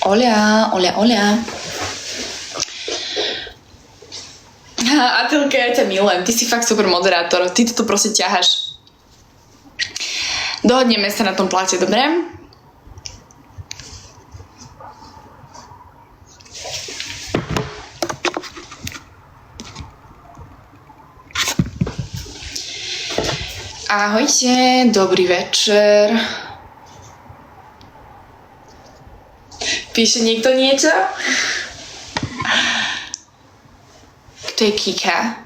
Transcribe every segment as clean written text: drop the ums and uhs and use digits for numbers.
Olia, Olia, Olia. Atilka, ja ťa milujem, ty si fakt super moderátor, ty to proste ťahaš. Dohodneme sa na tom pláte, dobre? Ahojte, dobrý večer. Píše niekto niečo? Kto je Kika?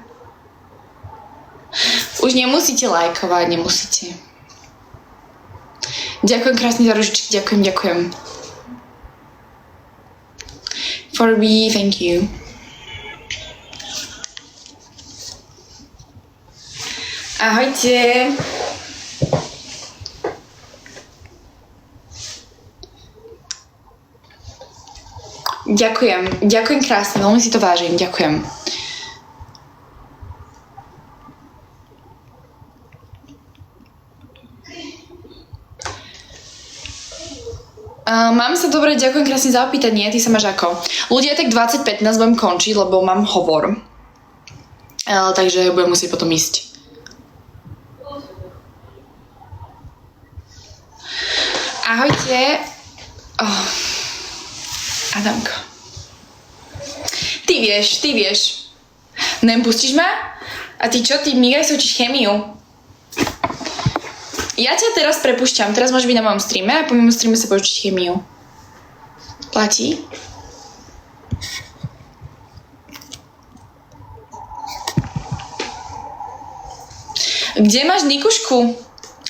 Už nemusíte lajkovať, nemusíte. Ďakujem krásne za ružičky, ďakujem. For me, thank you. Ahojte. Ďakujem krásne, veľmi si to vážim, ďakujem. Mám sa dobre, ďakujem krásne za opýtanie, ty sa máš ako? Ľudia, tak 20:15 budem končiť, lebo mám hovor. Takže budem musieť potom ísť. Ahojte. Adamko. Ty vieš. Nepustíš ma? A ty čo? Ty migaj sa učíš chemiu. Ja ťa teraz prepúšťam. Teraz môžeš byť na mojom streame a po mojom streame sa poučiť chemiu. Platí? Kde máš Nikušku?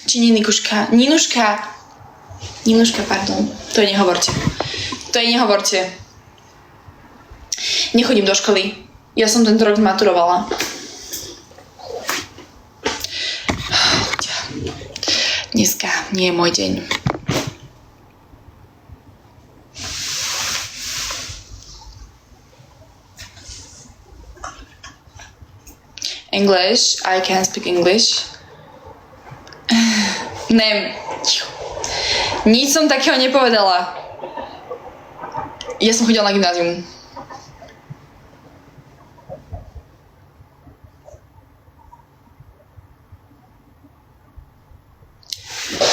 Či nie Nikuška? Ninuška, pardon. To nehovorte. Nechodím do školy. Ja som tento rok zmaturovala. Dneska nie je môj deň. English, I can speak English. Nič som takého nepovedala. Ja som chodila na gymnázium.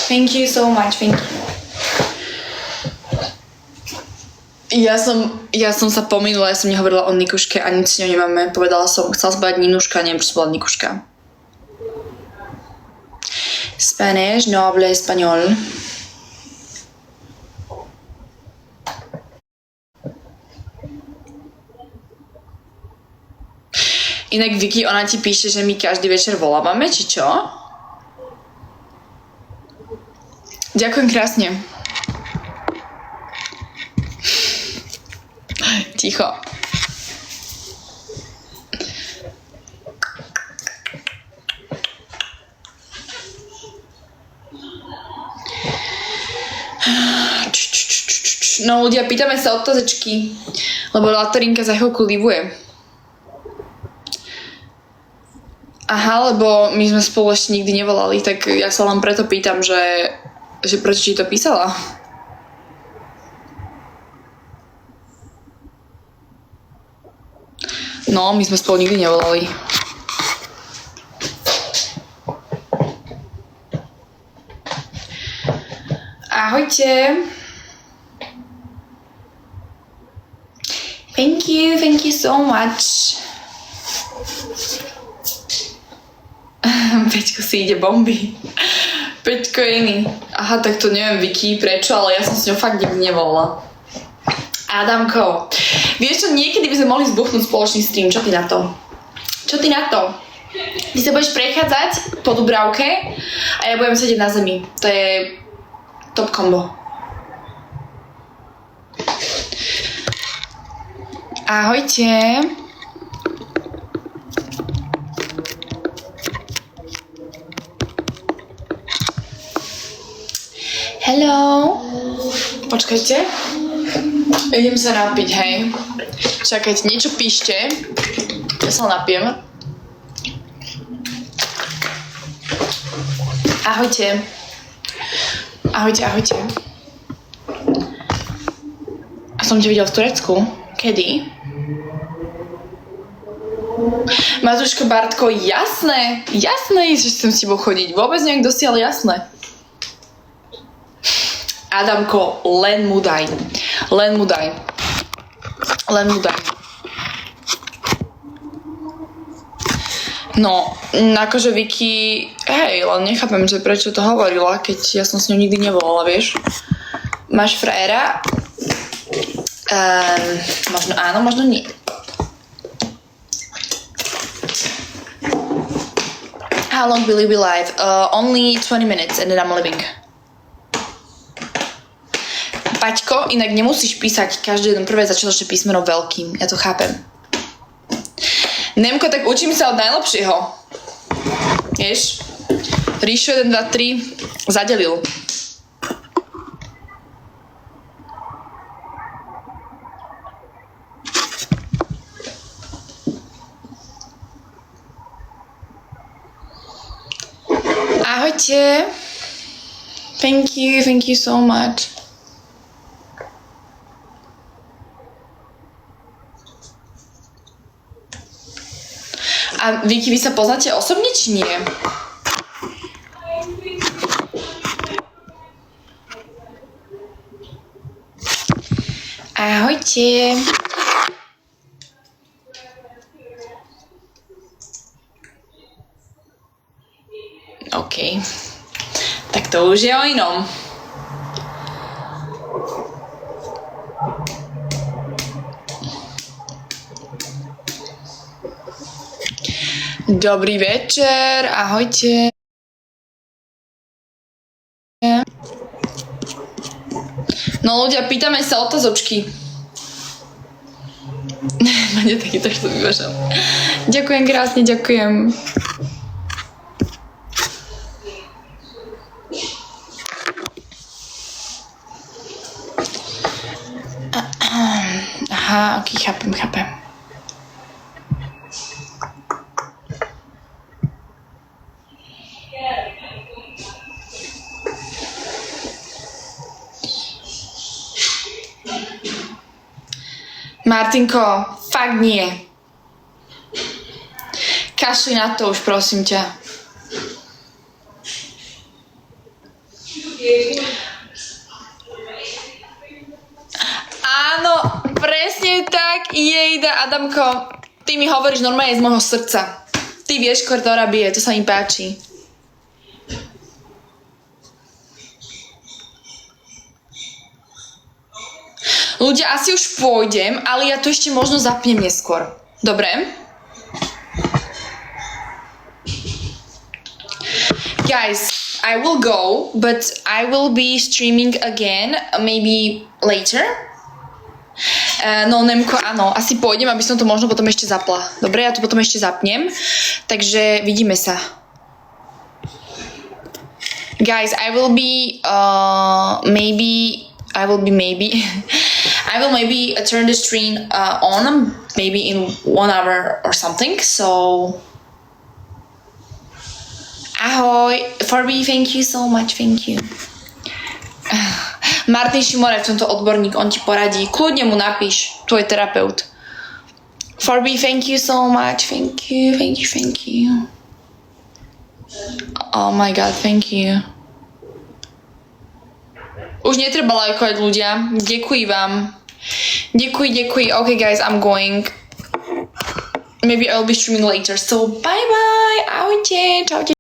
Thank you so much, thank you. Ja som sa pominula, ja som nehovorila o Nikuške a nič s ňou nemáme. Chcela som povedať Ninuška, neviem, prečo bola Nikuška. Spanish, no hablo español. Inak Vicky, ona ti píše, že my každý večer volávame, či čo? Ďakujem krásne. Ticho. No ľudia, pýtame sa otázečky, lebo Latorinka za chvíľku livuje. Aha, lebo my sme spolu ešte nikdy nevolali, tak ja sa len preto pýtam, že prečo ti to písala? No, my sme spolu nikdy nevolali. Ahojte. Thank you so much. Peťko si ide bomby. Peťko je iný. Aha, tak to neviem Vicky prečo, ale ja som s ňou fakt nikdy nevolala. Adamko, vieš čo, niekedy by sme mohli zbuchnúť spoločný stream, čo ty na to? Ty sa budeš prechádzať po Dubravke a ja budem sedieť na zemi. To je top combo. Ahojte. Hello. Počkajte. Idem sa napiť, hej. Čakajte, niečo píšte. Ja sa napijem. Ahojte. Ahojte. som ťa videl v Turecku. Kedy? Matuško, Bartko, jasné, že chcem s tebou chodiť. Vôbec nejak dosť, ale jasné. Adamko, len mu daj. No, akože Vicky, hej, len nechápem, že prečo to hovorila, keď ja som s ňou nikdy nevolala, vieš. Máš frajera? Možno áno, možno nie. How long will you be live? Only 20 minutes and then I'm leaving. Paťko, inak nemusíš písať každý jeden prvé začiatočné písmeno veľkým, ja to chápem. Nemko, tak učím sa od najlepšieho. Vieš? Ríšo 1, 2, 3 zadelil. Ahojte. Thank you so much. A Vicky, vy sa poznáte osobne, či nie? Ahojte. OK. Tak to už je o inom. Dobrý večer, ahojte. No ľudia, pýtame sa otázočky. Máte taký trošku vyvážam. Ďakujem krásne, ďakujem. Aha, ok, chápem. Martinko, fakt nie. Kašli na to už, prosím ťa. Áno, presne tak, jejda, Adamko. Ty mi hovoríš normálne z môjho srdca. Ty vieš, ktorá bije, to sa mi páči. Ľudia, asi už pôjdem, ale ja to ešte možno zapnem neskôr. Dobre? Guys, I will go, but I will be streaming again, maybe later. No, Nemko, áno, asi pôjdem, aby som to možno potom ešte zapla. Dobre, ja to potom ešte zapnem. Takže vidíme sa. Guys, I will be maybe I will maybe turn the stream on maybe in 1 hour or something. So ahoj, Forby, thank you so much, thank you. Martin Šimore, v tomto odborník, on ti poradí. Kľudne mu napíš, tvoj terapeut. Forby, thank you so much, thank you. Oh my god, thank you. Už netreba lajkovať ľudia. Ďakujem vám. Ďakujem. Okay guys, I'm going. Maybe I'll be streaming later. So bye bye. Ahojte. Čaute.